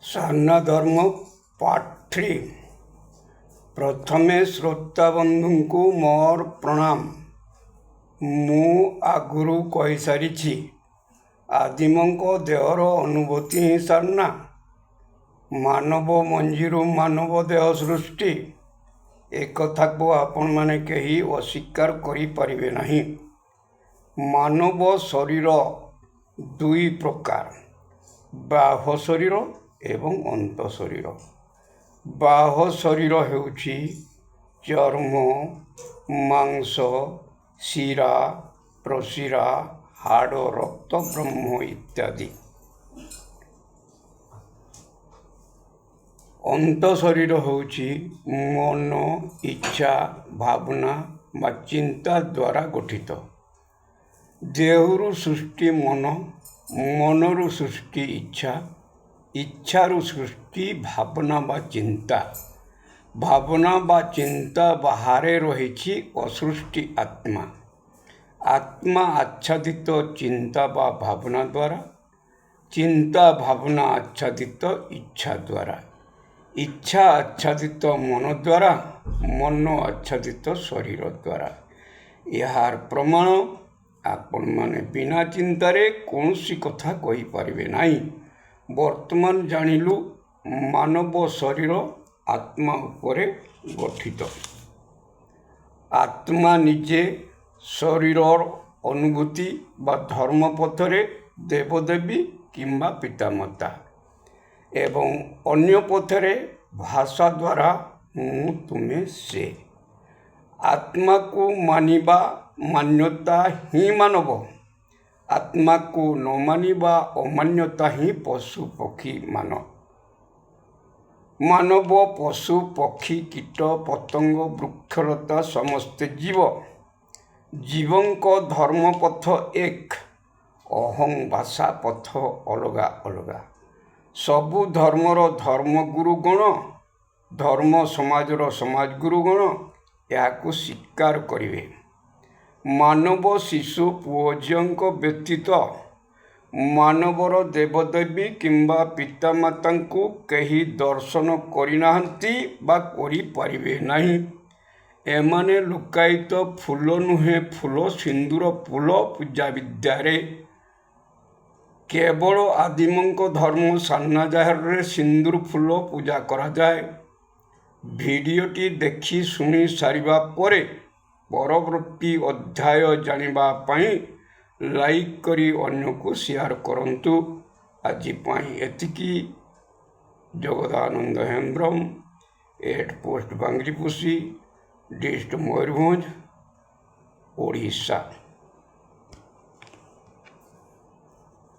ସାରନା ଧର୍ମ ପାର୍ଟ 3। ପ୍ରଥମେ ଶ୍ରୋତାବନ୍ଧୁଙ୍କୁ ମୋର ପ୍ରଣାମ। ମୁଁ ଆଗରୁ କହିସାରିଛି, ଆଦିମଙ୍କ ଦେହର ଅନୁଭୂତି ହିଁ ସାରନା। ମାନବ ମଞ୍ଜିରୁ ମାନବ ଦେହ ସୃଷ୍ଟି, ଏକଥାକୁ ଆପଣମାନେ କେହି ଅସ୍ୱୀକାର କରିପାରିବେ ନାହିଁ। ମାନବ ଶରୀର ଦୁଇ ପ୍ରକାର, ବାହ୍ୟ ଶରୀର ଏବଂ ଅନ୍ତ ଶରୀର। ବାହ୍ୟ ଶରୀର ହେଉଛି ଚର୍ମ, ମାଂସ, ଶିରା ପ୍ରଶିରା, ହାଡ଼, ରକ୍ତ, ବ୍ରହ୍ମ ଇତ୍ୟାଦି। ଅନ୍ତ ଶରୀର ହେଉଛି ମନ, ଇଚ୍ଛା, ଭାବନା ବା ଚିନ୍ତା ଦ୍ୱାରା ଗଠିତ। ଦେହରୁ ସୃଷ୍ଟି ମନ, ମନରୁ ସୃଷ୍ଟି ଇଚ୍ଛା, ଇଚ୍ଛାରୁ ସୃଷ୍ଟି ଭାବନା ବା ଚିନ୍ତା। ଭାବନା ବା ଚିନ୍ତା ବାହାରେ ରହିଛି ଅସୃଷ୍ଟି ଆତ୍ମା। ଆତ୍ମା ଆଚ୍ଛାଦିତ ଚିନ୍ତା ବା ଭାବନା ଦ୍ୱାରା, ଚିନ୍ତା ଭାବନା ଆଚ୍ଛାଦିତ ଇଚ୍ଛା ଦ୍ୱାରା, ଇଚ୍ଛା ଆଚ୍ଛାଦିତ ମନ ଦ୍ୱାରା, ମନ ଆଚ୍ଛାଦିତ ଶରୀର ଦ୍ୱାରା। ଏହାର ପ୍ରମାଣ ଆପଣମାନେ ବିନା ଚିନ୍ତାରେ କୌଣସି କଥା କହିପାରିବେ ନାହିଁ। ବର୍ତ୍ତମାନ ଜାଣିଲୁ ମାନବ ଶରୀର ଆତ୍ମା ଉପରେ ଗଠିତ। ଆତ୍ମା ନିଜେ ଶରୀରର ଅନୁଭୂତି ବା ଧର୍ମପଥରେ ଦେବଦେବୀ କିମ୍ବା ପିତାମାତା ଏବଂ ଅନ୍ୟ ପଥରେ ଭାଷା ଦ୍ୱାରା ମୁଁ ତୁମେ ସେ। ଆତ୍ମାକୁ ମାନିବା ମାନ୍ୟତା ହିଁ ମାନବ। ଆତ୍ମାକୁ ନ ମାନିବା ଅମାନ୍ୟତା ହିଁ ପଶୁ ପକ୍ଷୀ ମାନବ। ପଶୁ ପକ୍ଷୀ କୀଟ ପତଙ୍ଗ ବୃକ୍ଷଲତା ସମସ୍ତେ ଜୀବ। ଜୀବଙ୍କ ଧର୍ମପଥ ଏକ, ଅହଂ ଭାଷା ପଥ ଅଲଗା ଅଲଗା। ସବୁ ଧର୍ମର ଧର୍ମଗୁରୁଗଣ, ଧର୍ମ ସମାଜର ସମାଜଗୁରୁଗଣ ଏହାକୁ ସ୍ୱୀକାର କରିବେ। ମାନବ ଶିଶୁ ପୁଅ ଝିଅଙ୍କ ବ୍ୟତୀତ ମାନବର ଦେବଦେବୀ କିମ୍ବା ପିତାମାତାଙ୍କୁ କେହି ଦର୍ଶନ କରିନାହାନ୍ତି ବା କରିପାରିବେ ନାହିଁ। ଏମାନେ ଲୁକ୍କାୟିତ ଫୁଲ ନୁହେଁ ଫୁଲ, ସିନ୍ଦୁର ଫୁଲ ପୂଜା ବିଦ୍ୟାରେ। କେବଳ ଆଦିମଙ୍କ ଧର୍ମ ସାରନା ଜାହେରରେ ସିନ୍ଦୁର ଫୁଲ ପୂଜା କରାଯାଏ। ଭିଡ଼ିଓଟି ଦେଖି ଶୁଣି ସାରିବା ପରେ ପରବର୍ତ୍ତୀ ଅଧ୍ୟାୟ ଜାଣିବା ପାଇଁ ଲାଇକ୍ କରି ଅନ୍ୟକୁ ସେୟାର କରନ୍ତୁ। ଆଜି ପାଇଁ ଏତିକି। Jagadananda Hembram, head post Bangiriposi, district Mayurbhanj, Odisha.